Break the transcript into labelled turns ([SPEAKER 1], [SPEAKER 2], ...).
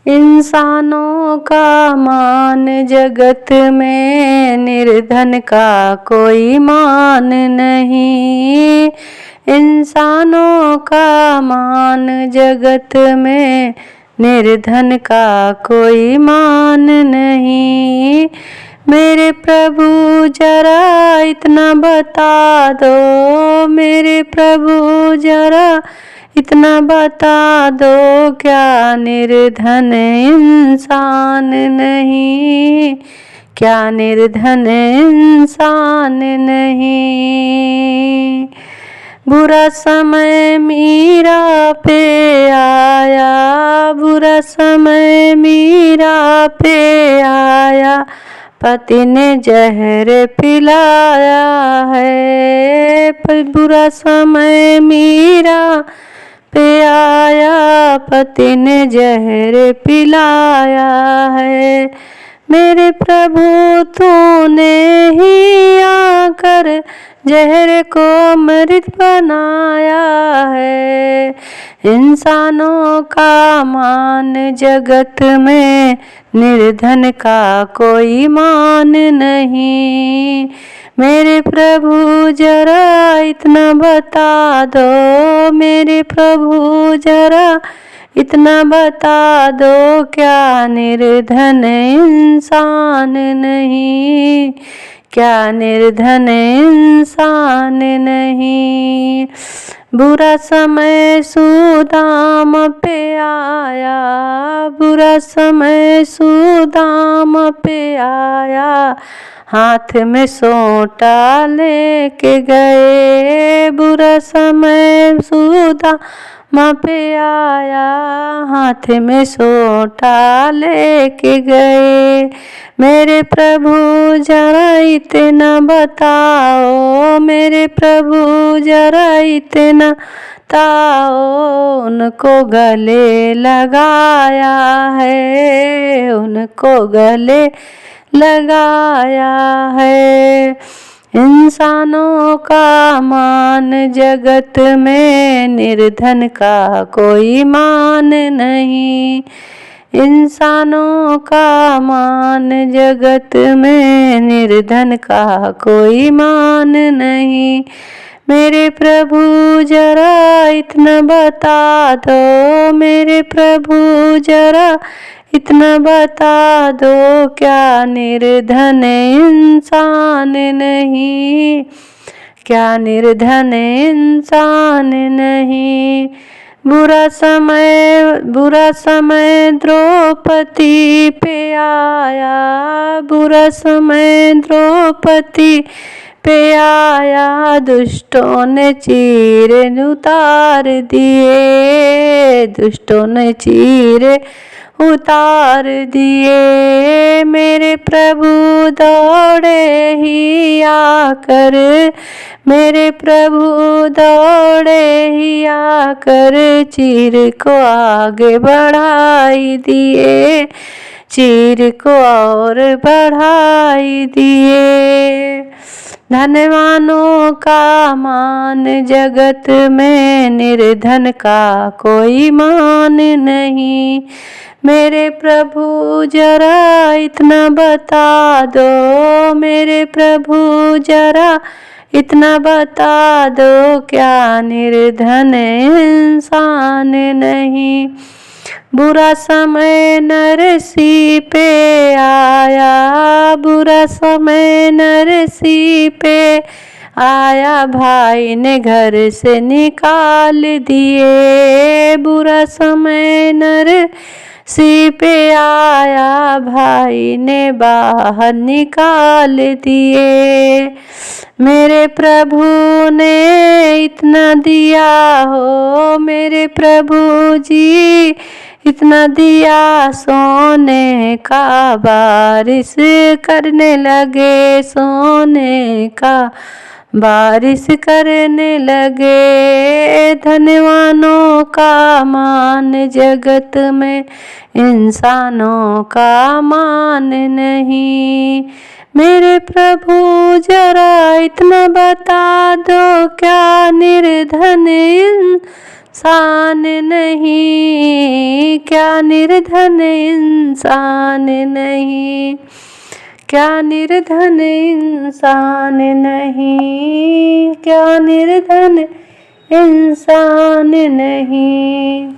[SPEAKER 1] इंसानों का मान जगत में, निर्धन का कोई मान नहीं। इंसानों का मान जगत में, निर्धन का कोई मान नहीं। मेरे प्रभु जरा इतना बता दो, मेरे प्रभु जरा इतना बता दो, क्या निर्धन इंसान नहीं, क्या निर्धन इंसान नहीं। बुरा समय मीरा पे आया, बुरा समय मीरा पे आया, पति ने जहर पिलाया है। बुरा समय मीरा पे आया, पति ने जहर पिलाया है। मेरे प्रभु तूने ही आकर जहर को अमृत बनाया है। इंसानों का मान जगत में, निर्धन का कोई मान नहीं। मेरे प्रभु जरा इतना बता दो, मेरे प्रभु जरा इतना बता दो, क्या निर्धन इंसान नहीं, क्या निर्धन इंसान नहीं। बुरा समय सुदाम पे आया, बुरा समय सुदाम पे आया, हाथ में सोंटा लेके गए। बुरा समय सुदाम पे आया, हाथ में सोंटा लेके गए। मेरे प्रभु जरा इतना बताओ, मेरे प्रभु जरा इतना बताओ, उनको गले लगाया है, उनको गले लगाया है। इंसानों का मान जगत में, निर्धन का कोई मान नहीं। इंसानों का मान जगत में, निर्धन का कोई मान नहीं। मेरे प्रभु जरा इतना बता दो, मेरे प्रभु जरा इतना बता दो, क्या निर्धन इंसान नहीं, क्या निर्धन इंसान नहीं। बुरा समय द्रौपदी पे आया, बुरा समय द्रौपदी पे आया, दुष्टों ने चीरे उतार दिए, दुष्टों ने चीरे उतार दिए। मेरे प्रभु दौड़े ही आकर, मेरे प्रभु दौड़े ही आकर, चीर को आगे बढ़ाई दिए, चीर को और बढ़ाई दिए। धनवानों का मान जगत में, निर्धन का कोई मान नहीं। मेरे प्रभु जरा इतना बता दो, मेरे प्रभु जरा इतना बता दो, क्या निर्धन इंसान नहीं। बुरा समय नरसी पे आया, बुरा समय नरसी पे आया, भाई ने घर से निकाल दिए। बुरा समय नरसी पे आया, भाई ने बाहर निकाल दिए। मेरे प्रभु ने इतना दिया हो, मेरे प्रभु जी इतना दिया, सोने का बारिश करने लगे, सोने का बारिश करने लगे। धनवानों का मान जगत में, इंसानों का मान नहीं। मेरे प्रभु जरा इतना बता दो, क्या निर्धन शान नहीं, क्या निर्धन इंसान नहीं, क्या निर्धन इंसान नहीं, क्या निर्धन इंसान नहीं।